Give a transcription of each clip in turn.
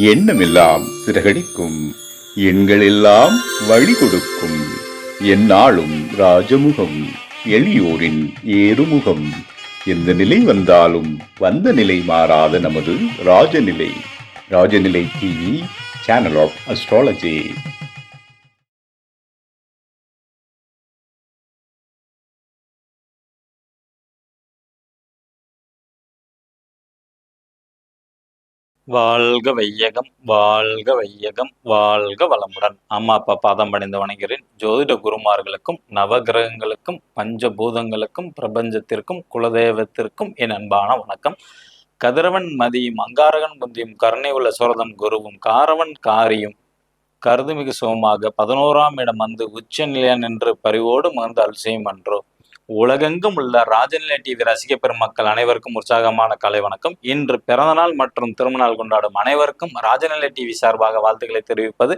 எண்ணமெல்லாம் சிறகடிக்கும், எண்களெல்லாம் வழி கொடுக்கும், எந்நாளும் ராஜமுகம், எளியோரின் ஏறுமுகம். எந்த நிலை வந்தாலும் வந்த நிலை மாறாத நமது Rajanilai. Rajanilai TV, channel of astrology. வாழ்க வையகம், வாழ்க வையகம், வாழ்க வளமுடன். அம்மா அப்பா பாதம் பணிந்து வணங்குகிறேன். ஜோதிட குருமார்களுக்கும் நவகிரகங்களுக்கும் பஞ்சபூதங்களுக்கும் பிரபஞ்சத்திற்கும் குலதெய்வத்திற்கும் என் அன்பான வணக்கம். கதிரவன் மதியும் அங்காரகன் புந்தியும் கருணை உள்ள சுரதன் குருவும் காரவன் காரியும் கருதுமிகு சுகமாக 11ஆம் இடம் வந்து உச்ச நிலையன் என்று பரிவோடு மகிழ்ந்து அல்செய்யும் அன்றோ. உலகெங்கும் உள்ள ராஜநிலை டிவி ரசிக பெருமக்கள் அனைவருக்கும் உற்சாகமான காலை வணக்கம். இன்று பிறந்தநாள் மற்றும் திருமணநாள் கொண்டாடும் அனைவருக்கும் ராஜநிலை டிவி சார்பாக வாழ்த்துக்களை தெரிவிப்பது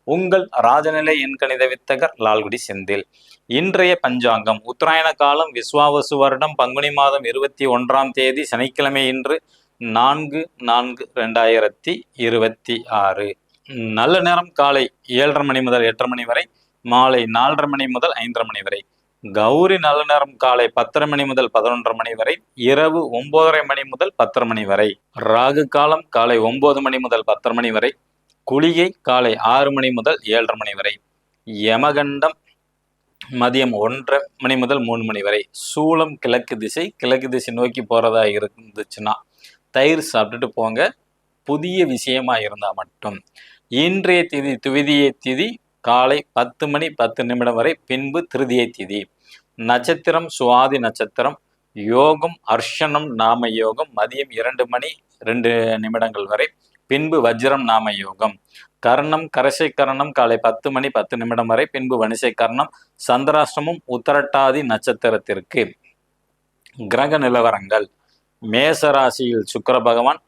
உங்கள் ராஜநிலை எண்கணித வித்தகர் லால்குடி செந்தில். இன்றைய பஞ்சாங்கம் உத்தராயண காலம் விஸ்வாவசு வருடம் பங்குனி மாதம் 21ஆம் தேதி சனிக்கிழமை இன்று 4/4/2026. நல்ல நேரம் காலை 7:30 மணி முதல் 8:30 மணி வரை, மாலை 4:30 மணி முதல் 5:30 மணி வரை. கௌரி நல்ல நேரம் காலை 10:30 மணி முதல் 11:30 மணி வரை, இரவு 9:30 மணி முதல் 10:30 மணி வரை. ராகு காலம் காலை 9 மணி முதல் 10:30 மணி வரை. குளிகை காலை 6 மணி முதல் 7:30 மணி வரை. யமகண்டம் மதியம் 1:30 மணி முதல் 3 மணி வரை. சூலம் கிழக்கு திசை. கிழக்கு திசை நோக்கி போறதா இருந்துச்சுன்னா தயிர் சாப்பிட்டுட்டு போங்க, புதிய விஷயமா இருந்தா மட்டும். இன்றைய திதி துவிதியை திதி காலை 10 மணி 10 நிமிடம் வரை, பின்பு திருதியை திதி. நட்சத்திரம் சுவாதி நட்சத்திரம். யோகம் அர்ஷனம் நாம யோகம் மதியம் 2 மணி 2 நிமிடங்கள் வரை, பின்பு வஜ்ரம் நாம யோகம். கர்ணம் கரசை கர்ணம் காலை 10 மணி 10 நிமிடம் வரை, பின்பு வணிசை கர்ணம். சந்திராஷ்டமம் உத்தரட்டாதி நட்சத்திரத்திற்கு. கிரக நிலவரங்கள்: மேச ராசியில் சுக்கிர பகவான்,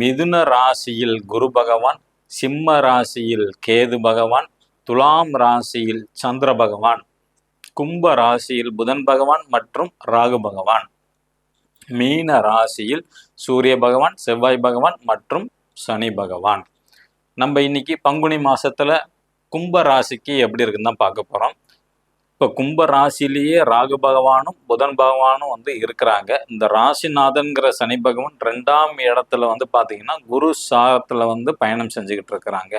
மிதுன ராசியில் குரு பகவான், சிம்ம ராசியில் கேது பகவான், துலாம் ராசியில் சந்திர பகவான், கும்ப ராசியில் புதன் பகவான் மற்றும் ராகு பகவான், மீன ராசியில் சூரிய பகவான், செவ்வாய் பகவான் மற்றும் சனி பகவான். நம்ம இன்னைக்கு பங்குனி மாசத்துல கும்ப ராசிக்கு எப்படி இருக்குன்னு தான் பார்க்க போறோம். இப்போ கும்ப ராசிலேயே ராகு பகவானும் புதன் பகவானும் இருக்கிறாங்க. இந்த ராசிநாதன்கிற சனி பகவான் 2ஆம் இடத்துல பார்த்தீங்கன்னா குரு சாரத்துல பயணம் செஞ்சுக்கிட்டு இருக்கிறாங்க.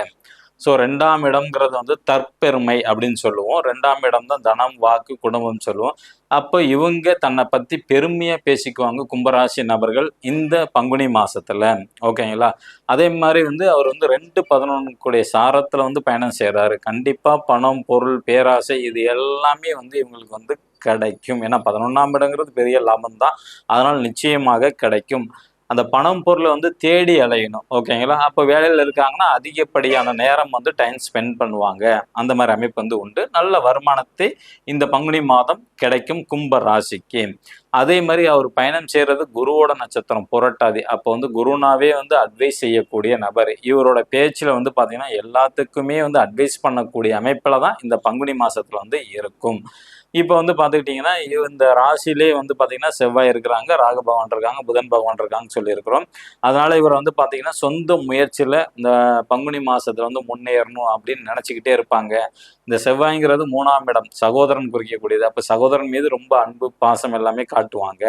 ஸோ 2ஆம் இடம்ங்கிறது தற்பெருமை அப்படின்னு சொல்லுவோம். 2ஆம் இடம் தான் தனம் வாக்கு குடும்பம் சொல்லுவோம். அப்போ இவங்க தன்னை பற்றி பெருமையாக பேசிக்குவாங்க கும்பராசி நபர்கள் இந்த பங்குனி மாசத்துல. ஓகேங்களா? அதே மாதிரி அவர் 2-11 கூடிய சாரத்தில் பயணம் செய்கிறாரு. கண்டிப்பாக பணம் பொருள் பேராசை இது எல்லாமே இவங்களுக்கு கிடைக்கும். ஏன்னா 11ஆம் இடங்கிறது பெரிய லாபம் தான். அதனால் நிச்சயமாக கிடைக்கும். அந்த பணம் பொருளை தேடி அலையணும். ஓகேங்களா? அப்போ வேலையில் இருக்காங்கன்னா அதிகப்படியான நேரம் டைம் ஸ்பெண்ட் பண்ணுவாங்க. அந்த மாதிரி அமைப்பு உண்டு. நல்ல வருமானத்தை இந்த பங்குனி மாதம் கிடைக்கும் கும்ப ராசிக்கு. அதே மாதிரி அவர் பயணம் செய்கிறது குருவோட நட்சத்திரம் புரட்டாதி. அப்போ குருனாவே அட்வைஸ் செய்யக்கூடிய நபர். இவரோட பேச்சில் பார்த்தீங்கன்னா எல்லாத்துக்குமே அட்வைஸ் பண்ணக்கூடிய அமைப்பில் தான் இந்த பங்குனி மாதத்தில் இருக்கும். இப்போ பார்த்துக்கிட்டிங்கன்னா இந்த ராசியிலே பார்த்தீங்கன்னா செவ்வாய் இருக்கிறாங்க, ராகு பகவான் இருக்காங்க, புதன் பகவான் இருக்காங்கன்னு சொல்லியிருக்கிறோம். அதனால் இவர் பார்த்தீங்கன்னா சொந்த முயற்சியில் இந்த பங்குனி மாதத்தில் முன்னேறணும் அப்படின்னு நினச்சிக்கிட்டே இருப்பாங்க. இந்த செவ்வாய்ங்கிறது 3ஆம் இடம் சகோதரன் குறிக்கக்கூடியது. அப்போ சகோதரன் மீது ரொம்ப அன்பு பாசம் எல்லாமே காட்டுவாங்க.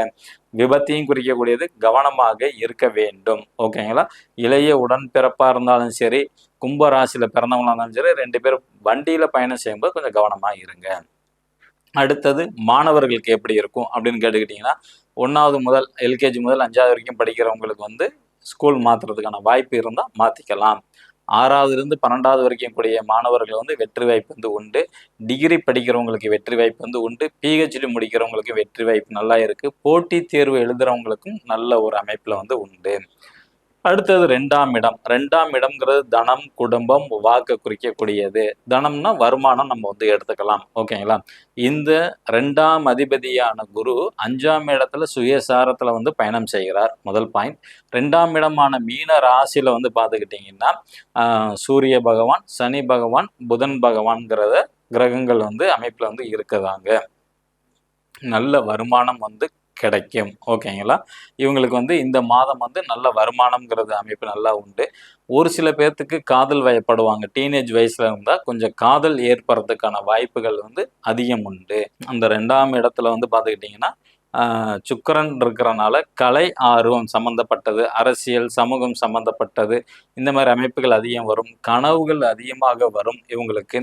விபத்தையும் குறிக்கக்கூடியது. கவனமாக இருக்க வேண்டும். ஓகேங்களா? இளைய உடன்பிறப்பாக இருந்தாலும் சரி, கும்ப ராசியில் பிறந்தவங்களாக இருந்தாலும் சரி, 2 பேரும் வண்டியில் பயணம் செய்யும்போது கொஞ்சம் கவனமாக இருங்க. அடுத்தது மாணவர்களுக்கு எப்படி இருக்கும் அப்படின்னு கேட்டுக்கிட்டிங்கன்னா 1வது முதல் எல்கேஜி முதல் 5வது வரைக்கும் படிக்கிறவங்களுக்கு ஸ்கூல் மாற்றுறதுக்கான வாய்ப்பு இருந்தால் மாற்றிக்கலாம். 6வதுலேருந்து 12வது வரைக்கும் கூடிய மாணவர்கள் வெற்றி வாய்ப்பு உண்டு. டிகிரி படிக்கிறவங்களுக்கு வெற்றி வாய்ப்பு உண்டு. பிஹெச்டி முடிக்கிறவங்களுக்கு வெற்றி வாய்ப்பு நல்லா இருக்குது. போட்டித் தேர்வு எழுதுகிறவங்களுக்கும் நல்ல ஒரு அமைப்பில் உண்டு. அடுத்தது 2ஆம் இடம். 2ஆம் இடம்ங்கிறது தனம் குடும்பம் வாக்கு குறிக்கக்கூடியது. தனம்னா வருமானம் நம்ம எடுத்துக்கலாம். ஓகேங்களா? இந்த 2ஆம் அதிபதியான குரு 5ஆம் இடத்துல சுயசாரத்துல பயணம் செய்கிறார். முதல் பாயிண்ட். 2ஆம் இடமான மீன ராசியில பார்த்துக்கிட்டிங்கன்னா சூரிய பகவான், சனி பகவான், புதன் பகவான்கிறத கிரகங்கள் அமைப்புல இருக்கிறாங்க. நல்ல வருமானம் கிடைக்கும். ஓகேங்களா? இவங்களுக்கு வந்து இந்த மாதம் வந்து நல்ல வருமானம்ங்கிறது அமைப்பு நல்லா உண்டு. ஒரு சில பேர்த்துக்கு காதல் வயப்படுவாங்க. டீனேஜ் வயசுல இருந்தா கொஞ்சம் காதல் ஏற்படுறதுக்கான வாய்ப்புகள் வந்து அதிகம் உண்டு. அந்த 2ஆம் இடத்துல வந்து பார்த்துக்கிட்டிங்கன்னா, சுக்கிரன் இருக்கிறனால கலை ஆர்வம் சம்மந்தப்பட்டது, அரசியல், சமூகம் சம்மந்தப்பட்டது இந்த மாரி அமைப்புகள் அதிகம் வரும். கனவுகள் அதிகமாக வரும் இவங்களுக்கு.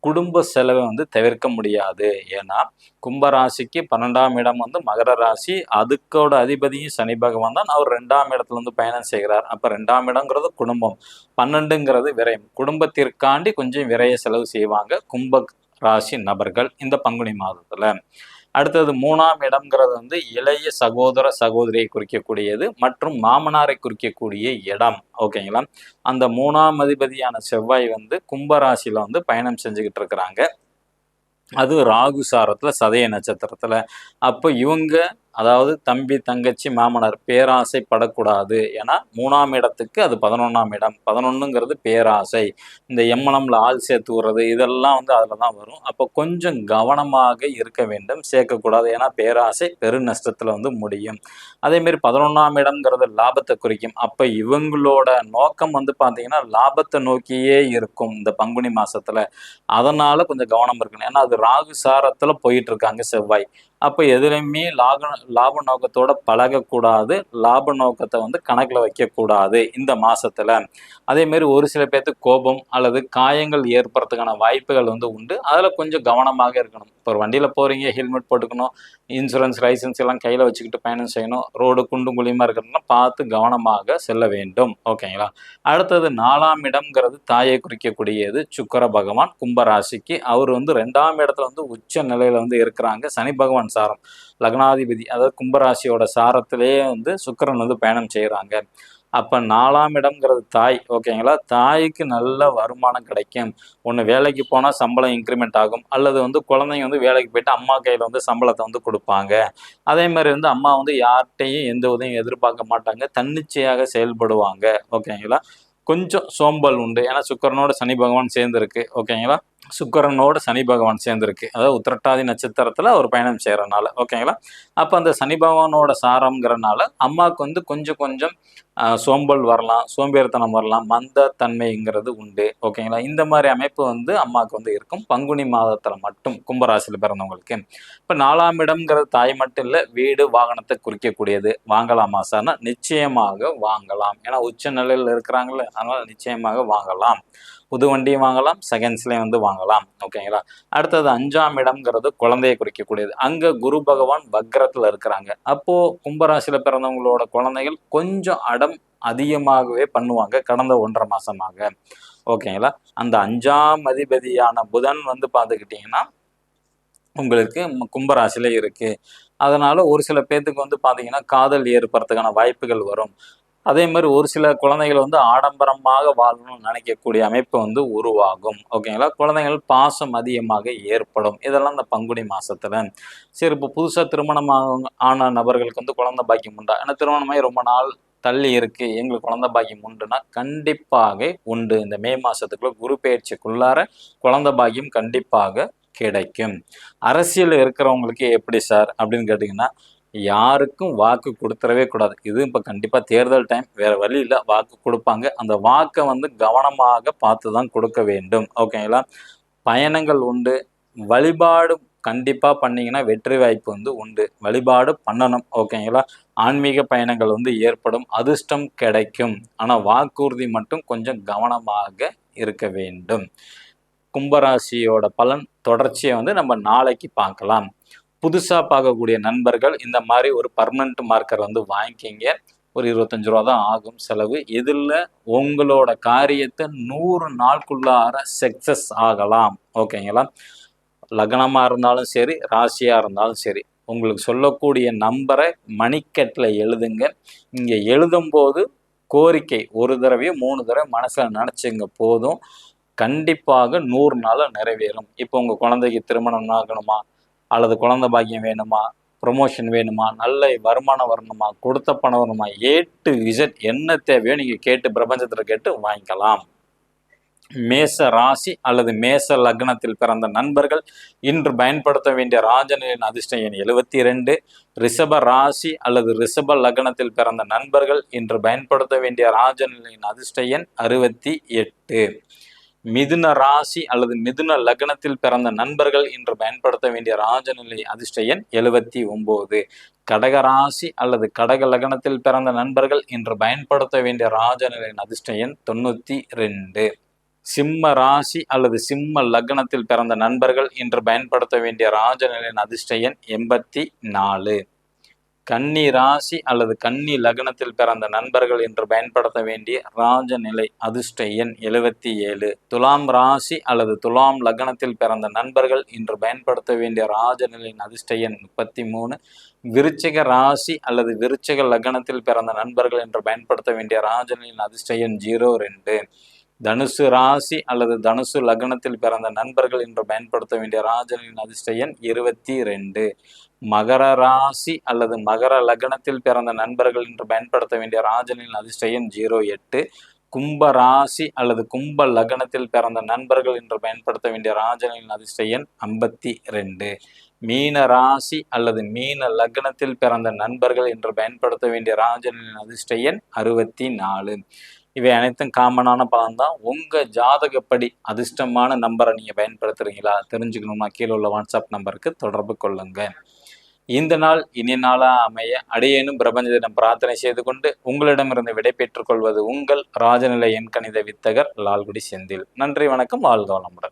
குடும்ப செலவை வந்து தவிர்க்க முடியாது. ஏன்னா, கும்ப ராசிக்கு 12ஆம் இடம் வந்து மகர ராசி. அதுக்கோட அதிபதியும் சனி பகவான் தான். அவர் 2ஆம் இடத்துல வந்து பயணம் செய்கிறார். அப்ப 2ஆம் இடம்ங்கிறது குடும்பம். 12ங்கிறது விரயம். குடும்பத்திற்காண்டி கொஞ்சம் விரய செலவு செய்வாங்க கும்ப ராசி நபர்கள் இந்த பங்குனி மாதத்துல. அடுத்தது 3ஆம் இடம்ங்கிறது வந்து இளைய சகோதர சகோதரியை குறிக்கக்கூடியது மற்றும் மாமனாரை குறிக்கக்கூடிய இடம். ஓகேங்களா? அந்த 3ஆம் அதிபதியான செவ்வாய் வந்து கும்ப ராசியில வந்து பயணம் செஞ்சுக்கிட்டு இருக்கிறாங்க. அது ராகு சாரத்துல சதய நட்சத்திரத்துல. அப்போ இவங்க அதாவது தம்பி, தங்கச்சி, மாமனார் பேராசைப்படக்கூடாது. ஏன்னா 3ஆம் இடத்துக்கு அது 11ஆம் இடம். 11ங்கிறது பேராசை. இந்த எம்மனம்ல ஆள் சேர்த்து விடுறது இதெல்லாம் வந்து அதில் தான் வரும். அப்போ கொஞ்சம் கவனமாக இருக்க வேண்டும். சேர்க்கக்கூடாது. ஏன்னா பேராசை பெரு நஷ்டத்தில் வந்து முடியும். அதேமாரி 11ஆம் இடம்ங்கிறது லாபத்தை குறிக்கும். அப்போ இவங்களோட நோக்கம் வந்து பார்த்தீங்கன்னா லாபத்தை நோக்கியே இருக்கும் இந்த பங்குனி மாசத்துல. அதனால கொஞ்சம் கவனம் இருக்கணும். ஏன்னா அது ராகு சாரத்துல போயிட்டு இருக்காங்க செவ்வாய். அப்ப எதுலையுமே லாப நோக்கத்தோட பழகக்கூடாது. லாப நோக்கத்தை வந்து கணக்குல வைக்கக்கூடாது இந்த மாசத்துல. அதே மாதிரி ஒரு சில பேர்த்துக்கு கோபம் அல்லது காயங்கள் ஏற்படுறதுக்கான வாய்ப்புகள் வந்து உண்டு. அதுல கொஞ்சம் கவனமாக இருக்கணும். இப்போ ஒரு வண்டியில போறீங்க, ஹெல்மெட் போட்டுக்கணும், இன்சூரன்ஸ் லைசன்ஸ் எல்லாம் கையில வச்சுக்கிட்டு பயணம் செய்யணும். ரோடு குண்டும் குழியுமா இருக்கிறதுனா பார்த்து கவனமாக செல்ல வேண்டும். ஓகேங்களா? அடுத்தது 4ஆம் இடம்ங்கிறது தாயை குறிக்கக்கூடியது. சுக்கிர பகவான் கும்பராசிக்கு அவர் வந்து 2ஆம் இடத்துல வந்து உச்ச நிலையில வந்து இருக்கிறாங்க. சனி பகவான் சாரம் லக்னாதிபதி அதாவது கும்பராசியோட சாரத்திலேயே வந்து சுக்கிரன் வந்து பயணம் செய்யறாங்க. அப்ப 4ஆம் இடம்ங்கிறது தாய். ஓகேங்களா? தாய்க்கு நல்ல வருமானம் கிடைக்கும். ஒன்று வேலைக்கு போனா சம்பளம் இன்க்ரிமெண்ட் ஆகும். அல்லது வந்து குழந்தைங்க வந்து வேலைக்கு போயிட்டு அம்மா கையில வந்து சம்பளத்தை வந்து கொடுப்பாங்க. அதே மாதிரி வந்து அம்மா வந்து யார்கிட்டையும் எந்த உதவியும் எதிர்பார்க்க மாட்டாங்க. தன்னிச்சையாக செயல்படுவாங்க. ஓகேங்களா? கொஞ்சம் சோம்பல் உண்டு. ஏன்னா சுக்கிரனோட சனி பகவான் சேர்ந்திருக்கு. ஓகேங்களா? சுக்கிரனோட சனி பகவான் சேர்ந்திருக்கு. அதாவது உத்திரட்டாதி நட்சத்திரத்துல அவர் பயணம் செய்யறனால. ஓகேங்களா? அப்ப அந்த சனி பகவானோட சாரம்ங்கிறனால அம்மாவுக்கு வந்து கொஞ்சம் கொஞ்சம் சோம்பல் வரலாம், சோம்பேறித்தனம் வரலாம், மந்த தன்மைங்கிறது உண்டு. ஓகேங்களா? இந்த மாதிரி அமைப்பு வந்து அம்மாவுக்கு வந்து இருக்கும் பங்குனி மாதத்துல மட்டும் கும்பராசியில் பிறந்தவங்களுக்கு. இப்ப 4ஆம் இடம்ங்கிறது தாய் மட்டும் இல்ல, வீடு வாகனத்தை குறிக்கக்கூடியது. வாங்கலாமா சார்னா நிச்சயமாக வாங்கலாம். ஏன்னா உச்ச நிலையில் இருக்கிறாங்கல்ல, அதனால நிச்சயமாக வாங்கலாம். புது வண்டியும் வாங்கலாம், செகண்ட்ஸ்லயும் வந்து வாங்கலாம். ஓகேங்களா? அடுத்தது 5ஆம் இடம்ங்கிறது குழந்தையை குறிக்கக்கூடியது. அங்க குரு பகவான் வக்ரத்துல இருக்கிறாங்க. அப்போ கும்பராசியில பிறந்தவங்களோட குழந்தைகள் கொஞ்சம் அடம் அதிகமாகவே பண்ணுவாங்க கடந்த 1.5 மாசமாக. ஓகேங்களா? அந்த 5ஆம் அதிபதியான புதன் வந்து பார்த்துக்கிட்டிங்கன்னா உங்களுக்கு கும்பராசியில இருக்கு. அதனால ஒரு சில பேர்த்துக்கு வந்து பார்த்தீங்கன்னா காதல் ஏற்படுறதுக்கான வாய்ப்புகள் வரும். அதே மாதிரி ஒரு சில குழந்தைகள் வந்து ஆடம்பரமாக வாழணும்னு நினைக்கக்கூடிய அமைப்பு வந்து உருவாகும். ஓகேங்களா? குழந்தைகள் பாசம் அதிகமாக ஏற்படும். இதெல்லாம் இந்த பங்குனி மாசத்துல. சரி, இப்போ புதுசா திருமணம் ஆன நபர்களுக்கு வந்து குழந்தை பாக்கியம் உண்டா? ஏன்னா திருமணமாகி ரொம்ப நாள் தள்ளி இருக்கு, எங்களுக்கு குழந்தை பாக்கியம் உண்டுன்னா கண்டிப்பாக உண்டு. இந்த மே மாசத்துக்குள்ள குரு பெயர்ச்சிக்குள்ளார குழந்தை பாக்கியம் கண்டிப்பாக கிடைக்கும். அரசியல் இருக்கிறவங்களுக்கு எப்படி சார் அப்படின்னு கேட்டிங்கன்னா, யாருக்கும் வாக்கு கொடுத்துடவே கூடாது. இது இப்போ கண்டிப்பாக தேர்தல் டைம், வேற வழி இல்லை, வாக்கு கொடுப்பாங்க. அந்த வாக்கை வந்து கவனமாக பார்த்து தான் கொடுக்க வேண்டும். ஓகேங்களா? பயணங்கள் உண்டு. வழிபாடு கண்டிப்பாக பண்ணீங்கன்னா வெற்றி வாய்ப்பு வந்து உண்டு. வழிபாடு பண்ணணும். ஓகேங்களா? ஆன்மீக பயணங்கள் வந்து ஏற்படும். அதிர்ஷ்டம் கிடைக்கும். ஆனால் வாக்குறுதி மட்டும் கொஞ்சம் கவனமாக இருக்க வேண்டும். கும்பராசியோட பலன் தொடர்ச்சியை வந்து நம்ம நாளைக்கு பார்க்கலாம். புதுசாக பார்க்கக்கூடிய நண்பர்கள் இந்த மாதிரி ஒரு பர்மனண்ட் மார்க்கர் வந்து வாங்கிக்கிங்க. ஒரு 25 ரூபா தான் ஆகும் செலவு. இதில் உங்களோட காரியத்தை 100 நாளுக்குள்ளார சக்சஸ் ஆகலாம். ஓகேங்களா? லக்னமாக இருந்தாலும் சரி, ராசியாக இருந்தாலும் சரி, உங்களுக்கு சொல்லக்கூடிய நம்பரை மணிக்கட்டில் எழுதுங்க. இங்கே எழுதும்போது கோரிக்கை ஒரு தடவையோ 3 தடவை மனசில் நினச்சிங்க போதும். கண்டிப்பாக 100 நாளில் நிறைவேறும். இப்போ உங்கள் குழந்தைக்கு திருமணம் ஆகணுமா, அல்லது குழந்தை பாக்கியம் வேணுமா, ப்ரொமோஷன் வேணுமா, நல்ல வருமானம் வரணுமா, கொடுத்த பணம் வரணுமா, A to Z என்ன தேவையோ நீங்கள் கேட்டு பிரபஞ்சத்தில் கேட்டு வாங்கிக்கலாம். மேச ராசி அல்லது மேச லக்னத்தில் பிறந்த நண்பர்கள் இன்று பயன்படுத்த வேண்டிய ராஜநிலையின் அதிர்ஷ்ட எண் 72. ரிஷப ராசி அல்லது ரிஷப லக்னத்தில் பிறந்த நண்பர்கள் இன்று பயன்படுத்த வேண்டிய ராஜநிலையின் அதிர்ஷ்ட எண் 68. மிதுன ராசி அல்லது மிதுன லக்னத்தில் பிறந்த நண்பர்கள் இன்று பயன்படுத்த வேண்டிய ராஜநிலை அதிர்ஷ்ட எண் 79. கடக ராசி அல்லது கடக லக்னத்தில் பிறந்த நண்பர்கள் இன்று பயன்படுத்த வேண்டிய ராஜநிலையின் அதிர்ஷ்ட எண் 92. சிம்ம ராசி அல்லது சிம்ம லக்னத்தில் பிறந்த நண்பர்கள் இன்று பயன்படுத்த வேண்டிய ராஜநிலையின் அதிர்ஷ்ட எண் 84. கன்னி ராசி அல்லது கன்னி லக்னத்தில் பிறந்த நண்பர்கள் இன்று பயன்படுத்த வேண்டிய ராஜநிலை அதிர்ஷ்ட எண் 77. துலாம் ராசி அல்லது துலாம் லக்னத்தில் பிறந்த நண்பர்கள் இன்று பயன்படுத்த வேண்டிய ராஜநிலையின் அதிர்ஷ்ட எண் 33. விருச்சிக ராசி அல்லது விருச்சிக லக்னத்தில் பிறந்த நண்பர்கள் இன்று பயன்படுத்த வேண்டிய ராஜநிலையின் அதிர்ஷ்ட எண் 02. தனுசு ராசி அல்லது தனுசு லக்னத்தில் பிறந்த நண்பர்கள் இன்று பயன்படுத்த வேண்டிய ராஜநிலையின் அதிர்ஷ்ட எண் 22. மகர ராசி அல்லது மகர லக்னத்தில் பிறந்த நண்பர்கள் இன்று பயன்படுத்த வேண்டிய ராஜநிலையின் அதிர்ஷ்ட எண் 08. கும்ப ராசி அல்லது கும்ப லக்னத்தில் பிறந்த நண்பர்கள் இன்று பயன்படுத்த வேண்டிய ராஜநிலையின் அதிர்ஷ்ட எண் 52. மீன ராசி அல்லது மீன லக்னத்தில் பிறந்த நண்பர்கள் இன்று பயன்படுத்த வேண்டிய ராஜநிலையின் அதிர்ஷ்ட எண் 64. இவை அனைத்தும் காமனான பலன் தான். உங்க ஜாதகப்படி அதிர்ஷ்டமான நம்பரை நீங்க பயன்படுத்துறீங்களா தெரிஞ்சுக்கணும்னா கீழே உள்ள வாட்ஸ்அப் நம்பருக்கு தொடர்பு கொள்ளுங்க. இந்த நாள் இனிய நாளா அமைய அடியேனும் பிரபஞ்சத்திடம் பிரார்த்தனை செய்து கொண்டு உங்களிடமிருந்து விடை பெற்றுக் கொள்வது உங்கள் ராஜநிலை எண்கணித வித்தகர் லால்குடி செந்தில். நன்றி, வணக்கம், வாழ்க வளமுடன்.